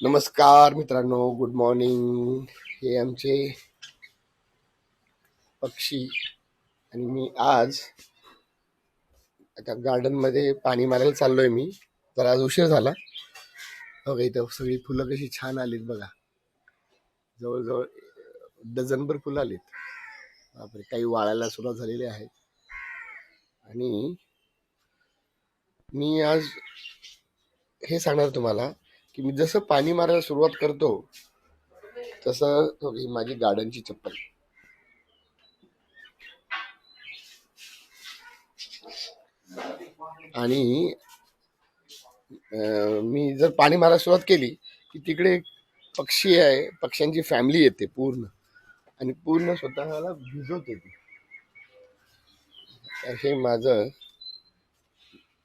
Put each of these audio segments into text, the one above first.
नमस्कार मित्रांनो, good morning. हे आमचे पक्षी आणि मी आज आता गार्डन मध्ये पाणी मारायला चाललोय. मी जरा आज उशीर झाला. बघा इथं सगळी फुलं कशी छान आलीत बघा. जवळजवळ डझनभर फुलं आलीत. बापरे, काही वाळायला सुरुवात झालेली आहे. आणि मी आज हे सांगणार तुम्हाला की मी जसं पाणी मारायला सुरुवात करतो तसं ही माझी गार्डनची चप्पल. आणि मी जर पाणी मारायला सुरुवात केली की तिकडे पक्षी आहे, पक्ष्यांची फॅमिली येते पूर्ण आणि पूर्ण स्वतःला भिजवते ती. हे माझं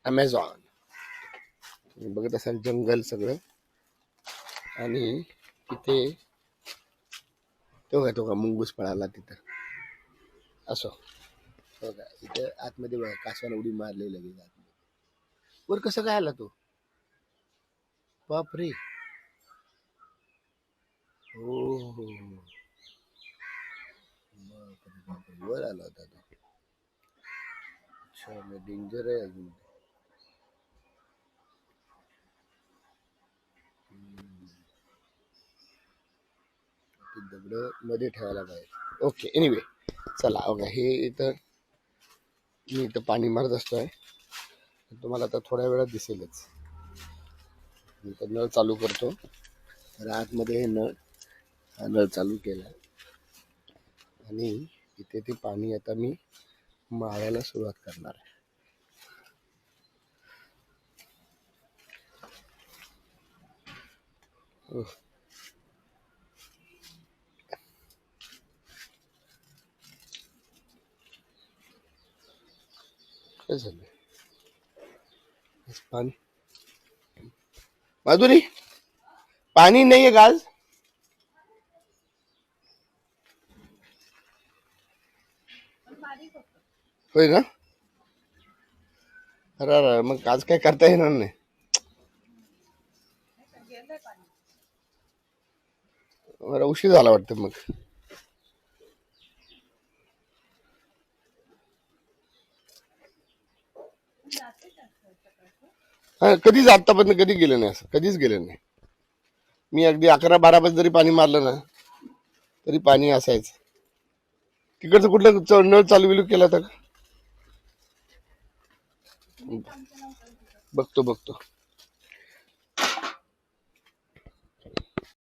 अमेझॉन. तुम्ही बघत असाल जंगल सगळं. आणि तिथे तो का मुंगूस पळाला तिथं. असो बघा, इथे आतमध्ये बघा कासवाला उडी मारली लगेच आतमध्ये. वर कसं काय आला तो? बापरे. हो हो, बापरे वर आला होता तो. अच्छा, डेंजर आहे अजून. दगड मध्ये ठेवायला पाहिजे. ओके, एनिवे चला. बघा हे इथं मी इथं पाणी मारत असतोय. तुम्हाला आता थोड्या वेळात दिसेलच. मी तर नळ चालू करतो. आतमध्ये हे नळ चालू केला आणि इथे ते पाणी आता मी मारायला सुरुवात करणार आहे. काय झालं पाणी? माधुरी, पाणी नाहीये का आज? होय ना. अरे मग आज काय करता येणार नाही. मला उशीर झाला वाटतं. मग कधीच आतापर्यंत कधी गेलं नाही, असं कधीच गेलं नाही. मी अगदी 11-12 वाजता जरी पाणी मारलं ना तरी पाणी असायचं. तिकडचं कुठलं नळ चालू विलू केला तर बघतो.